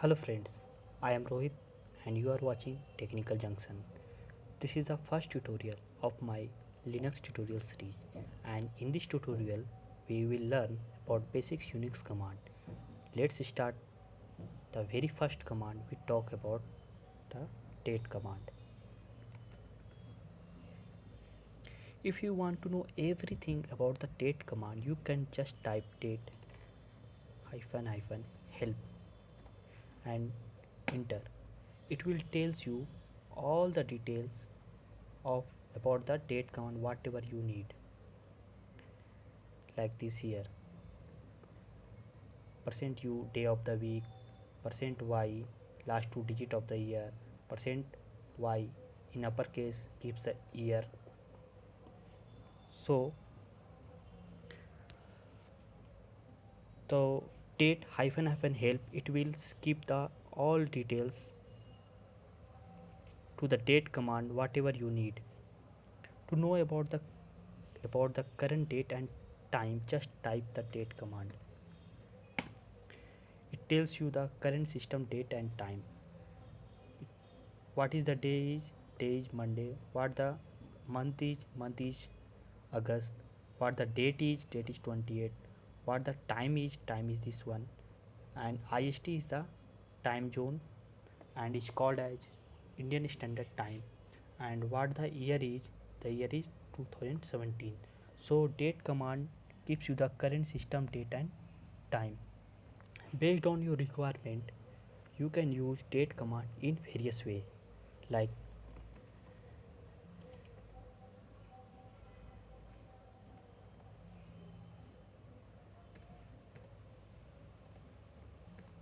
Hello friends, I am Rohit and you are watching Technical Junction. This is the first tutorial of my Linux tutorial series, and in this tutorial we will learn about basics Unix command. Let's start. The very first command we talk about the date command. If you want to know everything about the date command, you can just type date hyphen hyphen help and enter. It will tells you all the details of about the date command whatever you need, like this here percent %u day of the week, percent %y last two digit of the year, percent %y in uppercase keeps the year. So the date hyphen hyphen help, it will skip the all details to the date command whatever you need to know about the current date and time. Just type the date command. It tells you the current system date and time. What is the day is Monday. What the month is August. What the date is 28. What the time is this one. And IST is the time zone and is called as Indian Standard Time. And what the year is 2017. So date command gives you the current system date and time. Based on your requirement, you can use date command in various way, like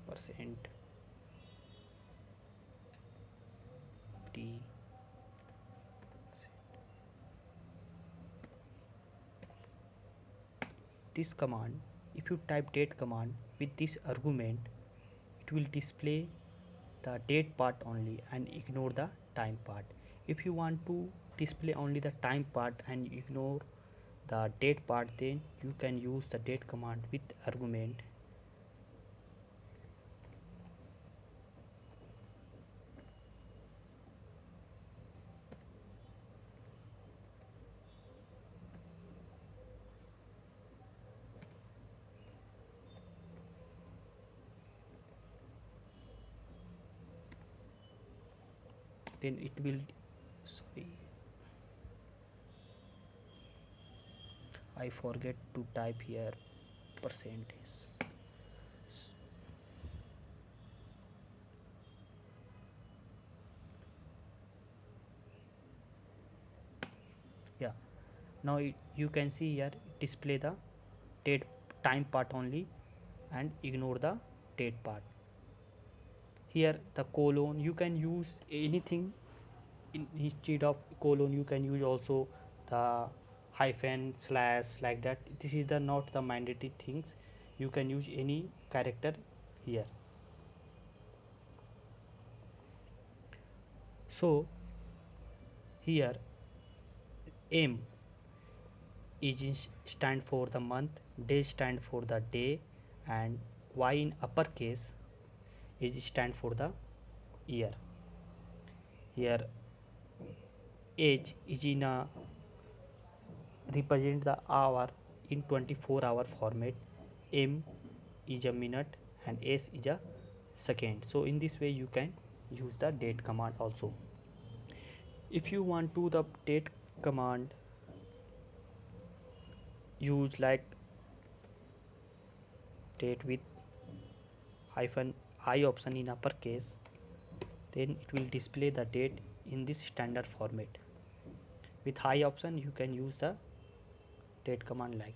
percent t. This command, if you type date command with this argument, it will display the date part only and ignore the time part. If you want to display only the time part and ignore the date part, then you can use the date command with argument. Then it will, sorry, I forget to type here percentage. Yeah, now you can see here display the date time part only and ignore the date part. Here the colon, you can use anything instead of colon. You can use also the hyphen slash, like that. This is the not the mandatory things. You can use any character here. So here m is stand for the month, day stand for the day, and y in uppercase is stand for the year. Here age is in a represent the hour in 24-hour format. M is a minute and s is a second. So in this way you can use the date command also. If you want to the date command use like date with hyphen I option in uppercase, then it will display the date in this standard format. With high option you can use the date command like.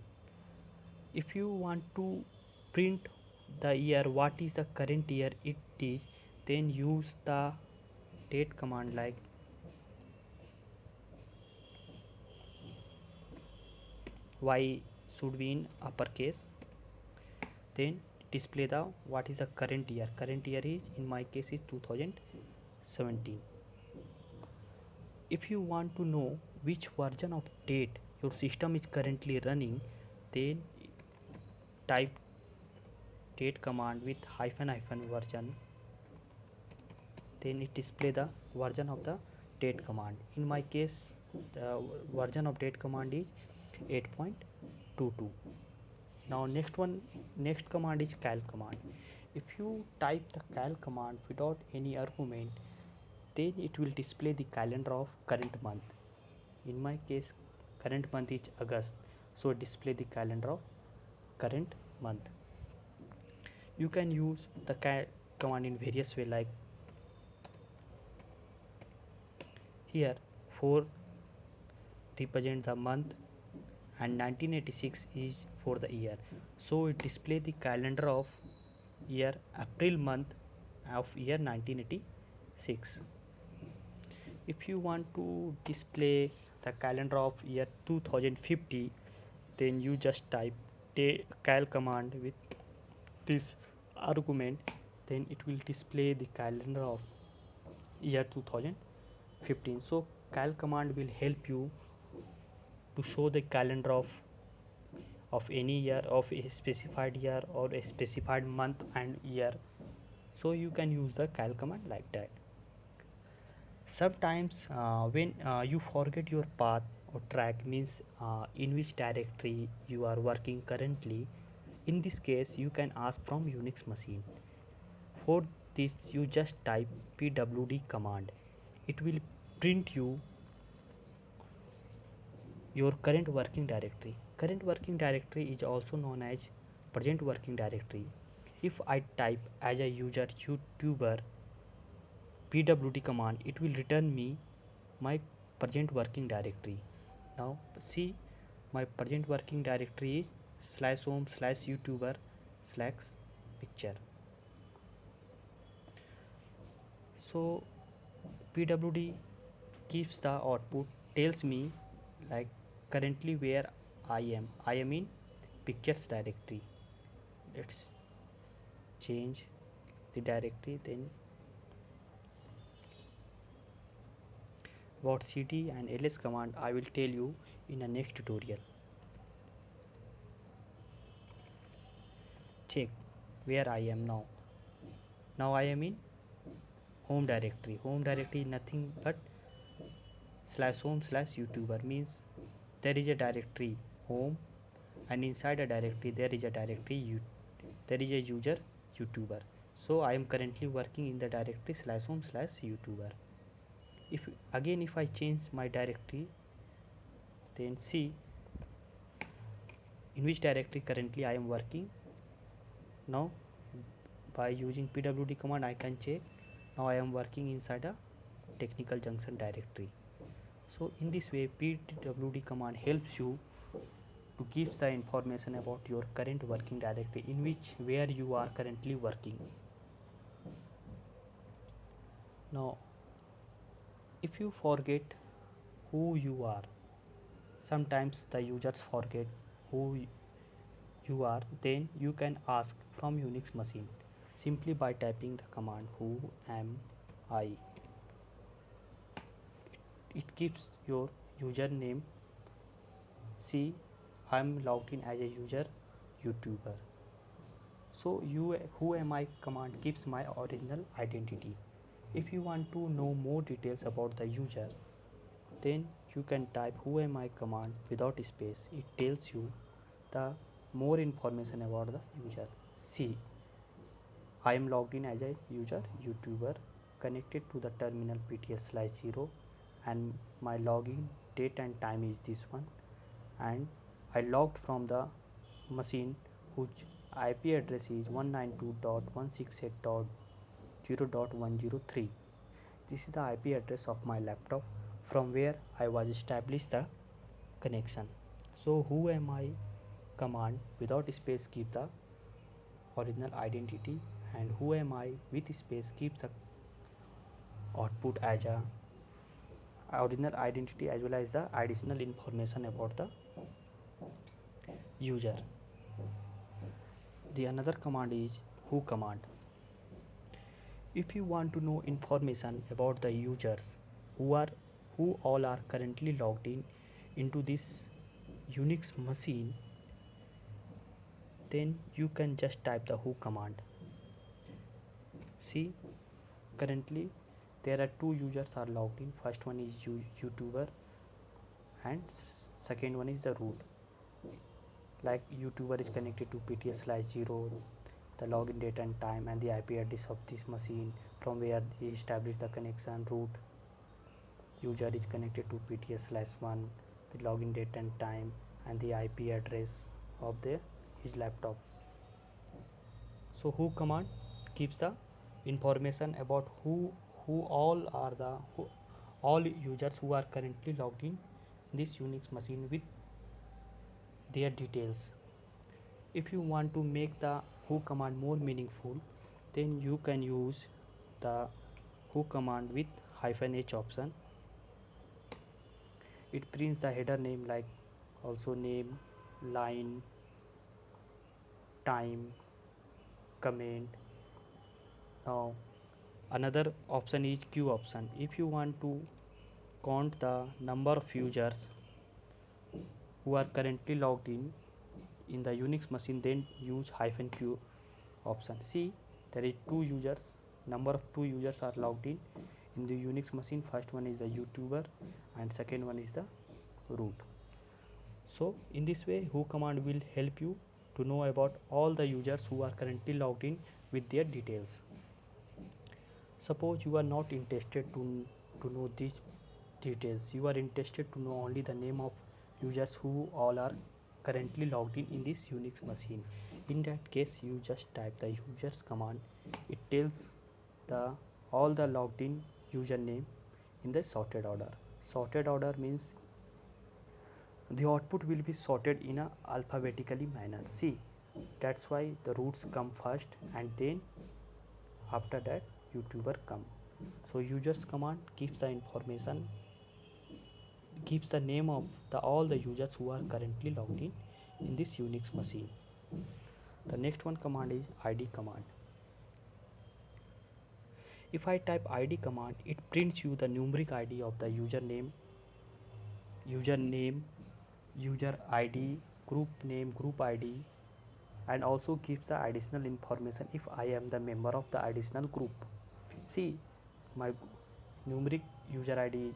If you want to print the year, what is the current year it is, then use the date command like y should be in uppercase, then display the what is the current year. Current year is in my case is 2017. If you want to know which version of date your system is currently running, then type date command with hyphen hyphen version then it display the version of the date command. In my case, the version of date command is 8.22. Now next command is cal command. If you type the cal command without any argument, then it will display the calendar of current month. In my case, current month is August, so display the calendar of current month. You can use the cal command in various way, like here 4 represent the month and 1986 is for the year, so it display the calendar of year April month of year 1986. If you want to display the calendar of year 2050, then you just type cal command with this argument, then it will display the calendar of year 2015. So cal command will help you to show the calendar of any year, of a specified year or a specified month and year. So you can use the cal command like that. Sometimes when you forget your path or track, means in which directory you are working currently, in this case you can ask from Unix machine. For this you just type pwd command. It will print you your current working directory. Current working directory is also known as present working directory. If I type as a user YouTuber pwd command, it will return me my present working directory. Now see, my present working directory is /home/youtuber/picture. So pwd keeps the output, tells me like currently where I am in pictures directory. Let's change the directory. Then about cd and ls command I will tell you in a next tutorial. Check where I am now. Now I am in home directory. Home directory is nothing but /home/youtuber, means there is a directory home, and inside a directory there is a directory there is a user YouTuber. So I am currently working in the directory /home/youtuber. If I change my directory, then see in which directory currently I am working. Now by using pwd command I can check. Now I am working inside a technical junction directory. So in this way pwd command helps you to give the information about your current working directory, in which where you are currently working. Now if you forget who you are, sometimes the users forget who you are, then you can ask from Unix machine simply by typing the command who am I. It keeps your username. See, I am logged in as a user YouTuber. So who am I command keeps my original identity. If you want to know more details about the user, then you can type who am I command without space. It tells you the more information about the user. See, I am logged in as a user YouTuber, connected to the terminal pts/0, and my login date and time is this one, and I logged from the machine whose IP address is 192.168.0.103. This is the IP address of my laptop from where I was established the connection. So who am I command without space keep the original identity, and who am I with space keeps the output as a original identity as well as the additional information about the user. The another command is who command. If you want to know information about the users who all are currently logged in into this Unix machine, then you can just type the who command. See, currently there are two users are logged in. First one is YouTuber and second one is the root. Like YouTuber is connected to pts/0, the login date and time and the IP address of this machine from where he established the connection. Root user is connected to pts/1, the login date and time and the IP address of his laptop. So who command keeps the information about who all are the all users who are currently logged in this Unix machine with their details. If you want to make the who command more meaningful, then you can use the who command with -h option. It prints the header name like also name, line, time, comment. Now another option is queue option. If you want to count the number of users who are currently logged in the Unix machine, then use -q option. See, there is two users, number of two users are logged in the Unix machine. First one is the YouTuber and second one is the root. So in this way who command will help you to know about all the users who are currently logged in with their details. Suppose you are not interested to know these details, you are interested to know only the name of users who all are currently logged in this Unix machine. In that case you just type the users command. It tells the all the logged in username in the sorted order. Sorted order means the output will be sorted in a alphabetically manner. See, that's why the roots come first and then after that YouTuber come. So users command keeps the information, keeps the name of all the users who are currently logged in this Unix machine. The next one command is id command. If I type id command, it prints you the numeric id of the username, user id, group name, group id, and also gives the additional information if I am the member of the additional group. See, my numeric user id is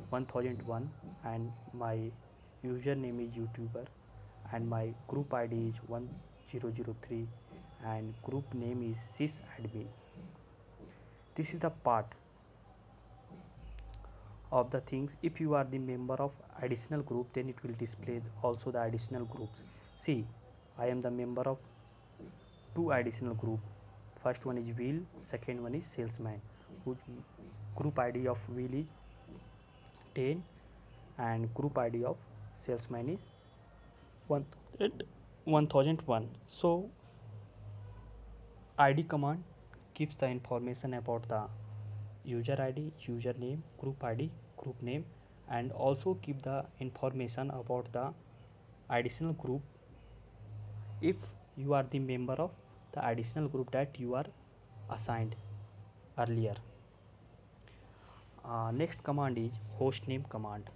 1001 and my username is YouTuber and my group id is 1003 and group name is sysadmin. This is the part of the things. If you are the member of additional group, then it will display also the additional groups. See, I am the member of two additional group. First one is wheel, second one is salesman, whose group id of wheel is 10 and group id of salesman is 1001. So id command keeps the information about the user id, username, group id, group name, and also keep the information about the additional group if you are the member of the additional group that you are assigned earlier. Next command is hostname command.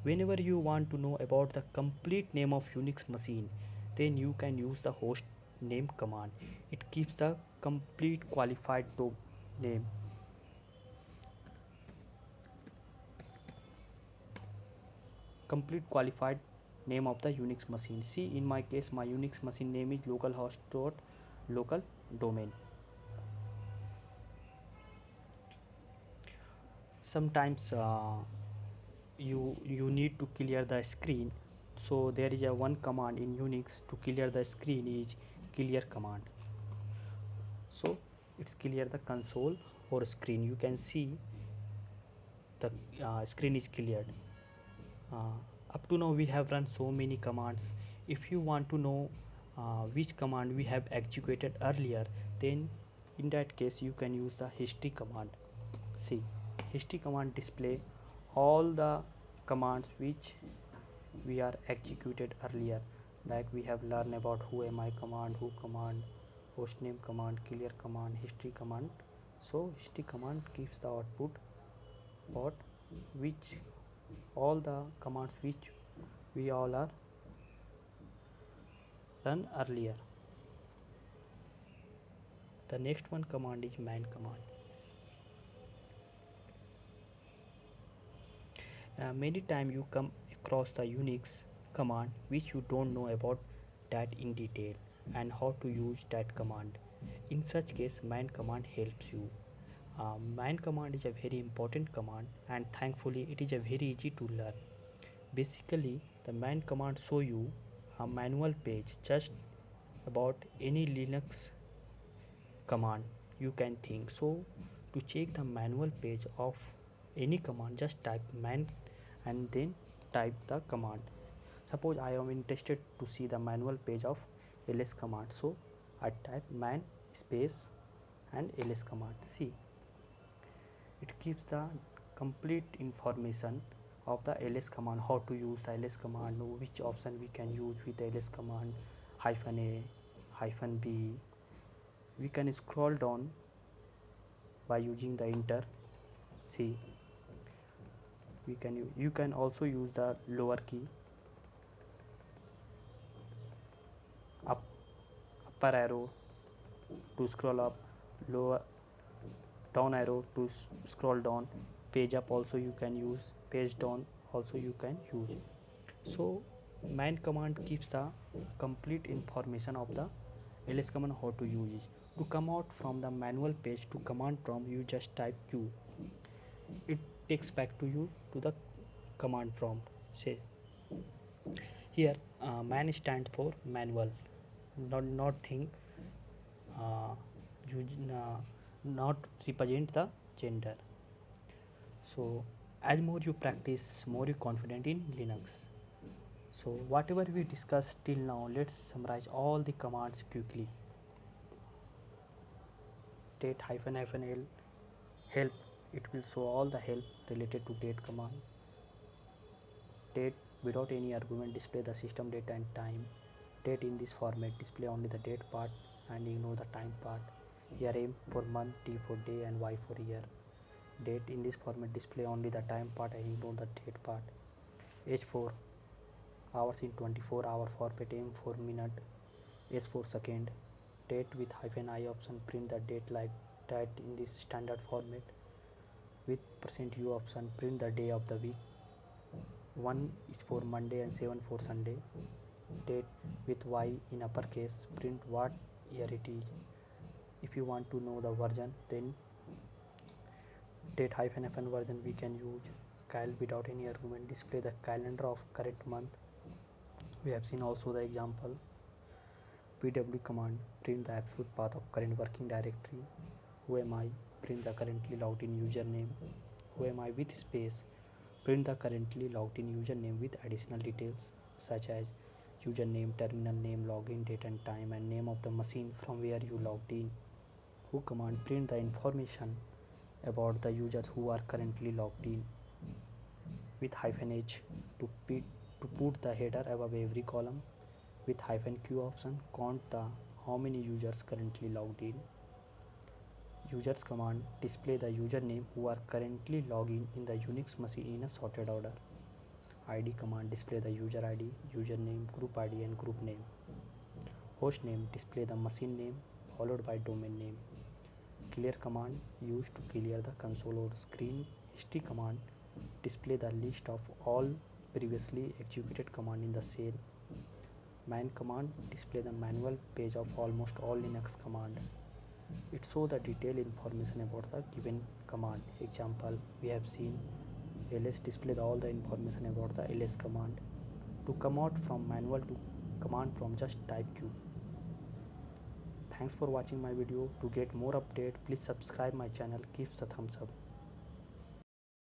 Whenever you want to know about the complete name of Unix machine, then you can use the host name command. It keeps the complete qualified name. Complete qualified name of the Unix machine. See, in my case, my Unix machine name is localhost.local domain. Sometimes you need to clear the screen, so there is a one command in Unix to clear the screen is clear command. So it's clear the console or screen. You can see the screen is cleared. Up to now we have run so many commands. If you want to know which command we have executed earlier, then in that case you can use the history command. See, history command display all the commands which we are executed earlier, like we have learned about whoami command, who command, hostname command, clear command, history command. So history command keeps the output what which all the commands which we all are run earlier. The next one command is man command. Many times you come across the Unix command which you don't know about that in detail and how to use that command. In such case, man command helps you. Man command is a very important command and thankfully it is a very easy to learn. Basically, the man command show you a manual page just about any Linux command you can think. So to check the manual page of any command, just type man and then type the command. Suppose I am interested to see the manual page of ls command, so I type man space and ls command. See, it gives the complete information of the ls command, how to use the ls command, which option we can use with the ls command, hyphen a, hyphen b. We can scroll down by using the enter. See, you can also use the lower key, up, upper arrow to scroll up, lower down arrow to scroll down, page up also you can use, page down also you can use. So man command keeps the complete information of the ls command, how to use it. To come out from the manual page to command prompt, you just type q. It takes back to you to the command prompt. Say here man stands for manual, not thing, uh, not represent the gender. So as more you practice, more you confident in Linux. So whatever we discussed till now, let's summarize all the commands quickly. Date hyphen hyphen l, help, it will show all the help related to date command. Date without any argument, display the system date and time. Date in this format, display only the date part and ignore the time part. Here M for month, D for day and Y for year. Date in this format, display only the time part and ignore the date part. H for hours in 24-hour format, M for minute, S for second. Date with hyphen I option, print the date like that in this standard format. With %u option, print the day of the week. 1 is for Monday and 7 for Sunday. Date with Y in uppercase, print what year it is. If you want to know the version, then date hyphen fn version we can use. Cal without any argument, display the calendar of current month. We have seen also the example. pw command, print the absolute path of current working directory. Who am I, print the currently logged in username. Who am I with space, print the currently logged in username with additional details such as username, terminal name, login date and time, and name of the machine from where you logged in. Who command, print the information about the users who are currently logged in. With hyphen h to put the header above every column. With hyphen q option, count the how many users currently logged in. Users command, display the username who are currently logged in the Unix machine in a sorted order. id command, display the user id, username, group id and group name. Host name, display the machine name followed by domain name. Clear command, used to clear the console or screen. History command, display the list of all previously executed command in the shell. Man command, display the manual page of almost all Linux command. It shows the detailed information about the given command. Example, we have seen ls display all the information about the ls command. To come out from manual to command prompt, just type q. Thanks for watching my video. To get more update, please subscribe my channel. Give a thumbs up.